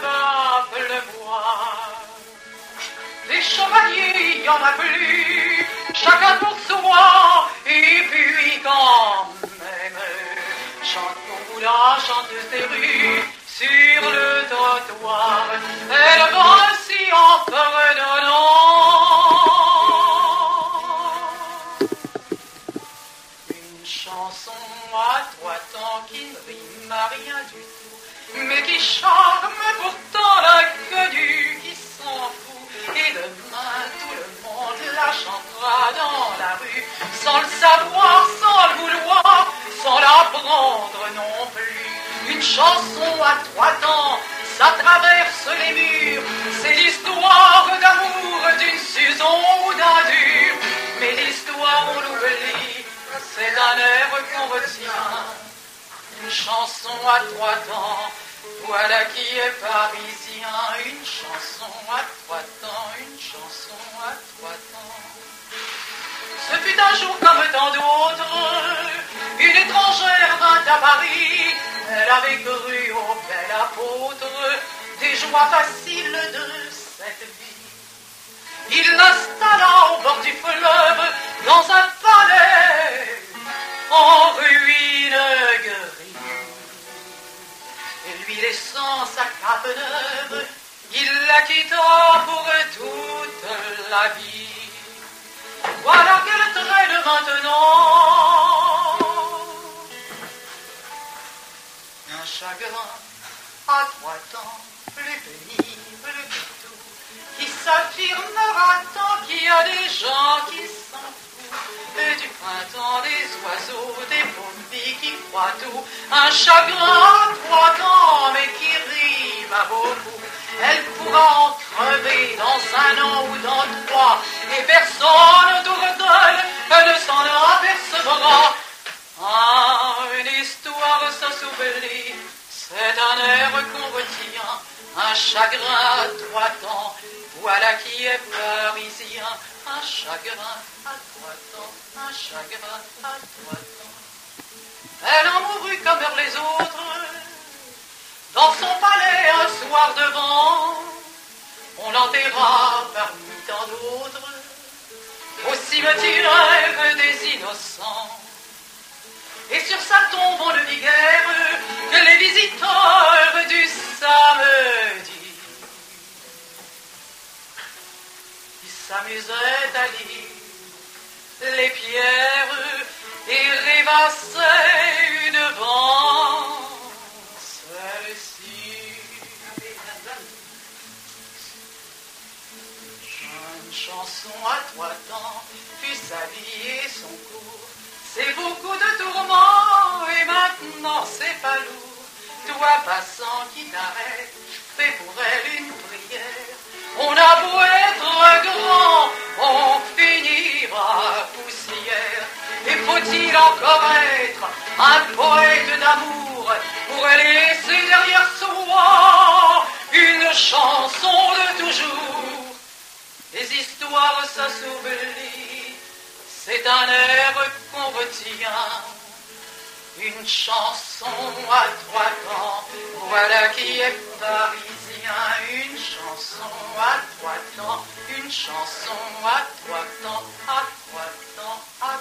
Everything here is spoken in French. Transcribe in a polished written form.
va pleuvoir. Les chevaliers, il y en a plus, chacun pour soi, et puis quand même, chantons-nous la chanteuse des rues, sur le trottoir, elle va ainsi en fredonnant. Une chanson à trois temps qui ne rime à rien du tout, mais qui charme pourtant l'inconnu qui s'en fout. Et demain tout le monde la chantera dans la rue, sans le savoir, sans le vouloir, sans l'apprendre non plus. Une chanson à trois temps, ça traverse les murs, c'est l'histoire d'amour d'une Susan ou d'un dur. Mais l'histoire on l'oublie, c'est un air qu'on retient. Une chanson à trois temps, voilà qui est parisien. Une chanson à trois temps, une chanson à trois temps. Ce fut un jour comme tant d'autres, une étrangère vint à Paris. Elle avait cru au bel apôtre des joies faciles de cette vie. Il l'installa au bord du fleuve dans un palais en ruine grise. Et lui laissant sa cape neuve, il la quitta pour toute la vie. Voilà qu'elle traîne maintenant un chagrin à trois temps, plus pénible que tout, qui s'affirmera tant qu'il y a des gens qui s'en foutent. Et du printemps, des oiseaux, des pauvres filles qui croient tout. Un chagrin à trois temps, mais qui rime à beaucoup. Elle pourra en crever dans un an ou dans trois, et personne autour d'elle ne s'en apercevra. Ah, une histoire sans souvenir, c'est un air qu'on retient. Un chagrin à trois temps, voilà qui est parisien. Un chagrin à trois temps, un chagrin à trois temps. Elle en mourut comme meurent les autres, dans son palais un soir de vent. On l'enterra parmi tant d'autres, au cimetière des innocents. Et sur sa tombe on ne dit guère que les visiteurs du samedi qui s'amusaient à lire les pierres et rêvassaient devant celle-ci. Une chanson à trois temps fut sa vie et son cours. C'est beaucoup de tourments et maintenant c'est pas lourd. Toi passant qui t'arrête, fais pour elle une prière. On a beau être grand, on finira poussière. Et faut-il encore être un poète d'amour pour laisser derrière soi une chanson de toujours? Les histoires ça s'oublie, c'est un air qu'on retient. Une chanson à trois temps, voilà qui est parisien. Une chanson à trois temps, une chanson à trois temps, à trois temps, à